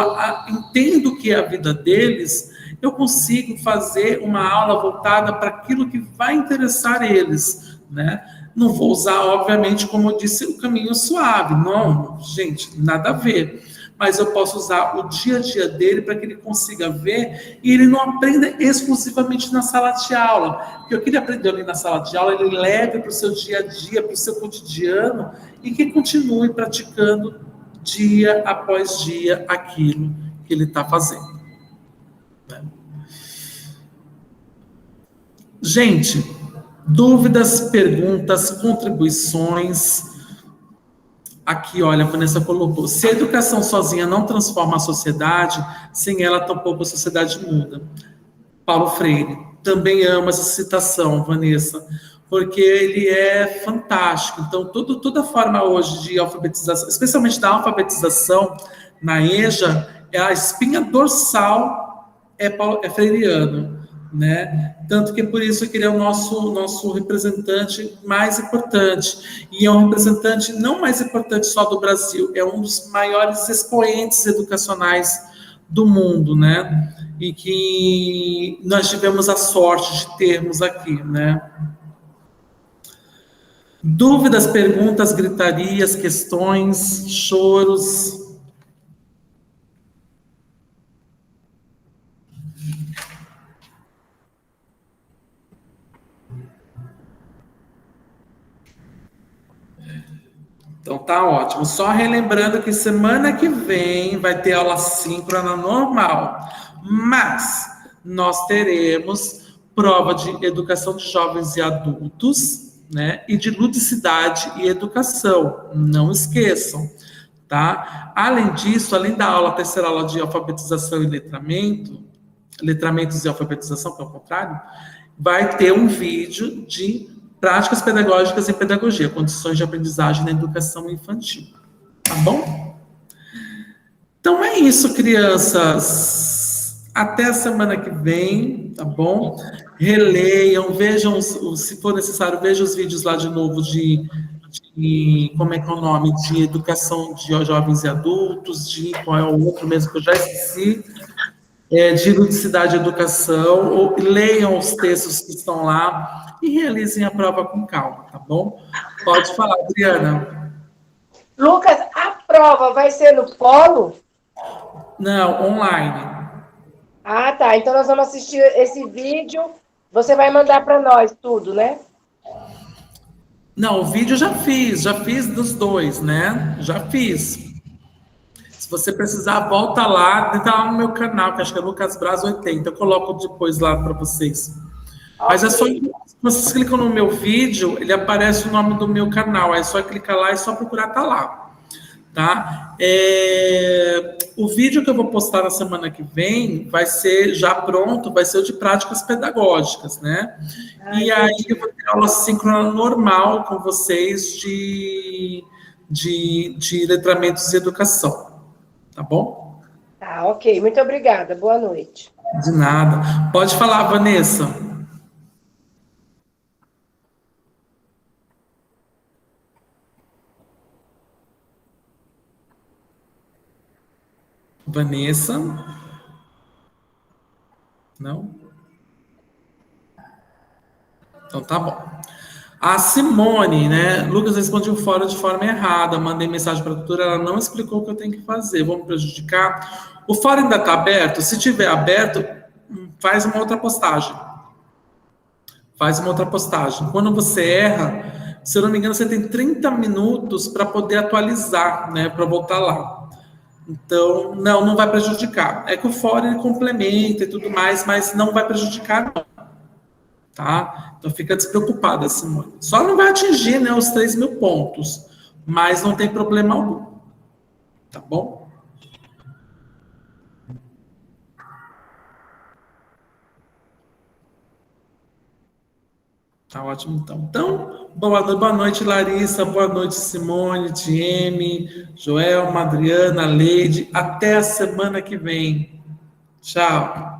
entendo o que é a vida deles, eu consigo fazer uma aula voltada para aquilo que vai interessar eles, né? Não vou usar, obviamente, como eu disse, o caminho suave. Não, gente, nada a ver. Mas eu posso usar o dia a dia dele para que ele consiga ver e ele não aprenda exclusivamente na sala de aula. Porque o que ele aprendeu ali na sala de aula, ele leve para o seu dia a dia, para o seu cotidiano e que continue praticando dia após dia aquilo que ele está fazendo. Gente, dúvidas, perguntas, contribuições. Aqui, olha, a Vanessa colocou, se a educação sozinha não transforma a sociedade, sem ela tampouco a sociedade muda. Paulo Freire, também amo essa citação, Vanessa, porque ele é fantástico. Então, toda forma hoje de alfabetização, especialmente da alfabetização na EJA, a espinha dorsal é freiriano, né? Tanto que por isso que ele é o nosso representante mais importante. E é um representante não mais importante só do Brasil, é um dos maiores expoentes educacionais do mundo, né? E que nós tivemos a sorte de termos aqui, né? Dúvidas, perguntas, gritarias, questões, choros. Então tá ótimo. Só relembrando que semana que vem vai ter aula síncrona normal, mas nós teremos prova de educação de jovens e adultos, né? E de ludicidade e educação. Não esqueçam, tá? Além disso, além da aula, a terceira aula de alfabetização e letramento, letramentos e alfabetização, que é o contrário, vai ter um vídeo de práticas pedagógicas em pedagogia, condições de aprendizagem na educação infantil. Tá bom? Então é isso, crianças. Até a semana que vem, tá bom? Releiam, vejam, se for necessário, vejam os vídeos lá de novo de como é que é o nome? De educação de jovens e adultos, de qual é o outro mesmo que eu já esqueci, de ludicidade e educação, ou leiam os textos que estão lá, e realizem a prova com calma, tá bom? Pode falar, Adriana. Lucas, a prova vai ser no polo? Não, online. Ah, tá. Então nós vamos assistir esse vídeo. Você vai mandar para nós tudo, né? Não, o vídeo já fiz dos dois, né? Já fiz. Se você precisar, volta lá, entra lá no meu canal, que acho que é Lucas Braz 80. Eu coloco depois lá para vocês. Mas é só, vocês clicam no meu vídeo, ele aparece o nome do meu canal, é só clicar lá e só procurar, tá lá, tá? O vídeo que eu vou postar na semana que vem vai ser já pronto, vai ser o de práticas pedagógicas, né? E aí eu vou ter aula síncrona normal com vocês de letramentos e educação, tá bom? Tá, ok. Muito obrigada. Boa noite. De nada. Pode falar, Vanessa. Vanessa? Não? Então tá bom. A Simone, né? Lucas respondeu fora de forma errada. Mandei mensagem para a doutora, ela não explicou o que eu tenho que fazer. Vamos prejudicar? O fórum ainda está aberto? Se tiver aberto, faz uma outra postagem. Quando você erra, se eu não me engano, você tem 30 minutos para poder atualizar, né? Para voltar lá. Então, não vai prejudicar. É que o fórum ele complementa e tudo mais, mas não vai prejudicar, não. Tá? Então, fica despreocupada, Simone. Só não vai atingir, né, os 3.000 pontos, mas não tem problema algum. Tá bom? Tá ótimo, então. Então, boa noite, Larissa, boa noite, Simone, Tieme, Joelma, Adriana, Leide. Até a semana que vem. Tchau.